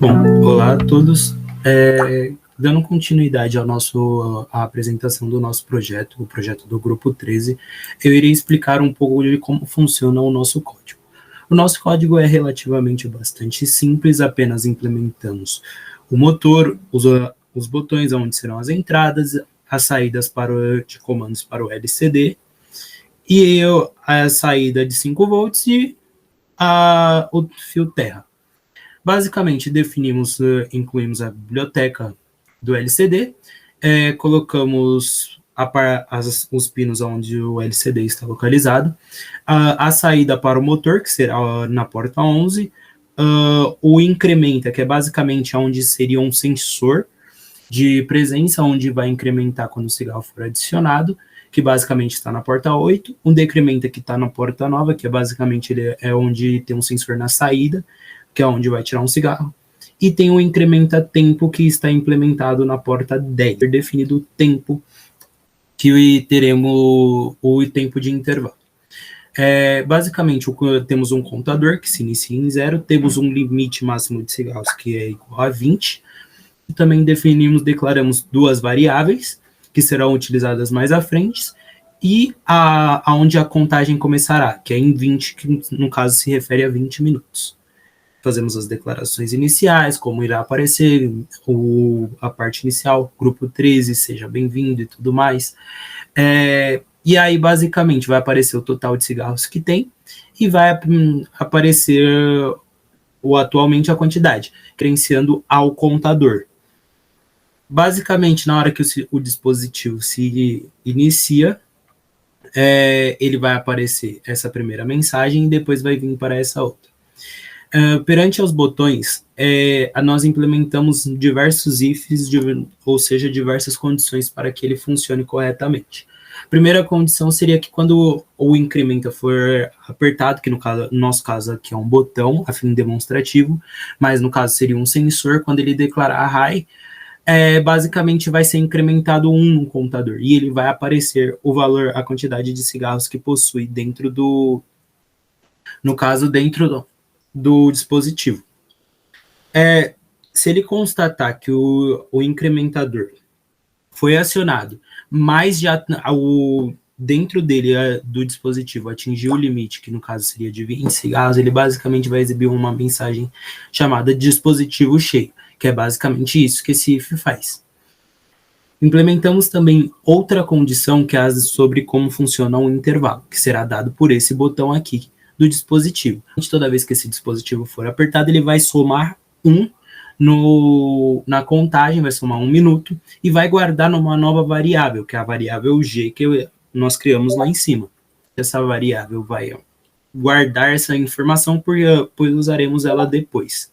Bom, olá a todos. Dando continuidade à apresentação do nosso projeto, o projeto do Grupo 13, eu irei explicar um pouco de como funciona o nosso código. O nosso código é relativamente bastante simples, apenas implementamos o motor, os botões onde serão as entradas, as saídas de comandos para o LCD, e a saída de 5 volts e o fio terra. Basicamente, incluímos a biblioteca do LCD, colocamos os pinos onde o LCD está localizado, a saída para o motor, que será na porta 11, o incrementa, que é basicamente onde seria um sensor de presença, onde vai incrementar quando o cigarro for adicionado, que basicamente está na porta 8, um decrementa que está na porta 9, que basicamente é onde tem um sensor na saída, que é onde vai tirar um cigarro, e tem o incrementa tempo que está implementado na porta 10, definido o tempo que teremos o tempo de intervalo. Basicamente, temos um contador que se inicia em 0, temos um limite máximo de cigarros que é igual a 20, e também declaramos duas variáveis, que serão utilizadas mais à frente, e aonde a contagem começará, que é em 20, que no caso se refere a 20 minutos. Fazemos as declarações iniciais, como irá aparecer a parte inicial, grupo 13, seja bem-vindo e tudo mais. E aí, basicamente, vai aparecer o total de cigarros que tem e vai aparecer atualmente a quantidade, credenciando ao contador. Basicamente, na hora que o dispositivo se inicia, ele vai aparecer essa primeira mensagem e depois vai vir para essa outra. Perante aos botões, nós implementamos diversos ifs, ou seja, diversas condições para que ele funcione corretamente. A primeira condição seria que quando o incrementa for apertado, que no nosso caso aqui é um botão, a fim demonstrativo, mas no caso seria um sensor, quando ele declarar high, basicamente vai ser incrementado 1 no contador, e ele vai aparecer o valor, a quantidade de cigarros que possui dentro do dispositivo. Se ele constatar que o incrementador foi acionado, mas já dentro dele, do dispositivo, atingiu o limite, que no caso seria de 20 cigarros, ele basicamente vai exibir uma mensagem chamada dispositivo cheio, que é basicamente isso que esse if faz. Implementamos também outra condição, que é sobre como funciona o intervalo, que será dado por esse botão aqui do dispositivo. Toda vez que esse dispositivo for apertado, ele vai somar 1 na contagem, vai somar 1 minuto e vai guardar numa nova variável, que é a variável G que nós criamos lá em cima. Essa variável vai guardar essa informação, pois usaremos ela depois.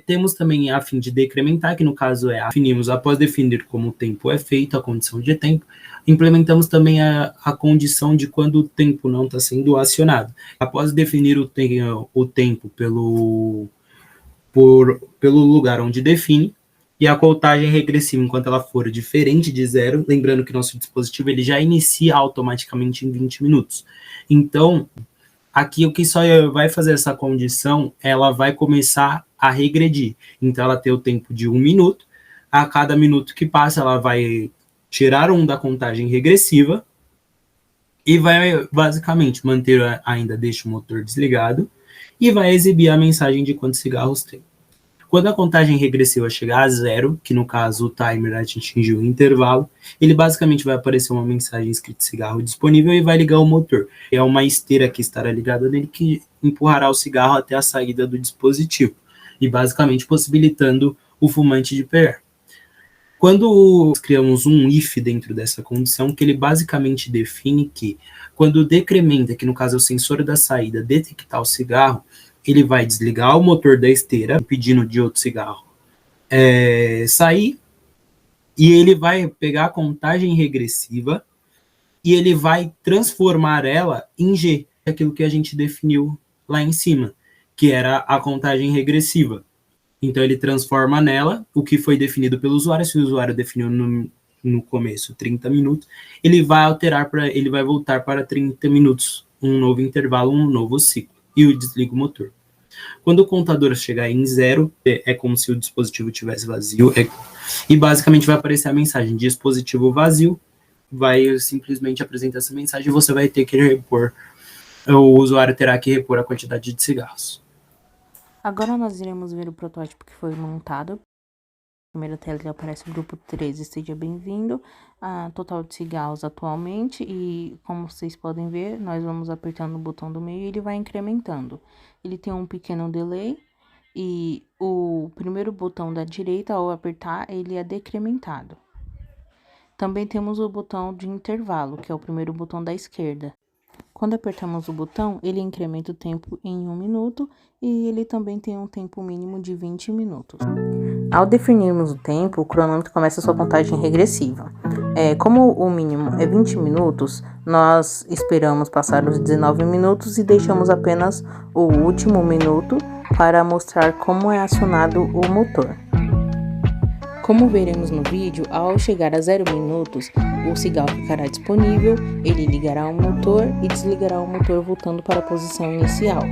Temos também a fim de decrementar, que no caso definimos, após definir como o tempo é feito, a condição de tempo, implementamos também a condição de quando o tempo não está sendo acionado. Após definir o tempo pelo lugar onde define, e a contagem regressiva, enquanto ela for diferente de 0, lembrando que nosso dispositivo ele já inicia automaticamente em 20 minutos. Então, aqui o que só vai fazer essa condição, ela vai começar a regredir. Então, ela tem o tempo de 1 minuto, a cada minuto que passa, ela vai tirar 1 da contagem regressiva e vai basicamente manter ainda deixa o motor desligado e vai exibir a mensagem de quantos cigarros tem. Quando a contagem regressiva chegar a 0, que no caso o timer atingiu o intervalo, ele basicamente vai aparecer uma mensagem escrita cigarro disponível e vai ligar o motor. É uma esteira que estará ligada nele que empurrará o cigarro até a saída do dispositivo e basicamente possibilitando o fumante de pegar. Quando criamos um if dentro dessa condição, que ele basicamente define que quando decrementa, que no caso é o sensor da saída, detectar o cigarro, ele vai desligar o motor da esteira, impedindo de outro cigarro sair, e ele vai pegar a contagem regressiva e ele vai transformar ela em G, aquilo que a gente definiu lá em cima, que era a contagem regressiva. Então, ele transforma nela o que foi definido pelo usuário. Se o usuário definiu no começo 30 minutos, ele vai voltar para 30 minutos um novo intervalo, um novo ciclo, e o desliga o motor. Quando o contador chegar em 0, é como se o dispositivo tivesse vazio, e basicamente vai aparecer a mensagem dispositivo vazio, vai simplesmente apresentar essa mensagem e você vai ter que repor, o usuário terá que repor a quantidade de cigarros. Agora nós iremos ver o protótipo que foi montado. Na primeira tela aparece o grupo 13, seja bem-vindo. A total de cigarros atualmente, e como vocês podem ver, nós vamos apertando o botão do meio e ele vai incrementando. Ele tem um pequeno delay, e o primeiro botão da direita, ao apertar, ele é decrementado. Também temos o botão de intervalo, que é o primeiro botão da esquerda. Quando apertamos o botão, ele incrementa o tempo em 1 minuto e ele também tem um tempo mínimo de 20 minutos. Ao definirmos o tempo, o cronômetro começa sua contagem regressiva. Como o mínimo é 20 minutos, nós esperamos passar os 19 minutos e deixamos apenas o último minuto para mostrar como é acionado o motor. Como veremos no vídeo, ao chegar a 0 minutos, o cigarro ficará disponível, ele ligará o motor e desligará o motor voltando para a posição inicial.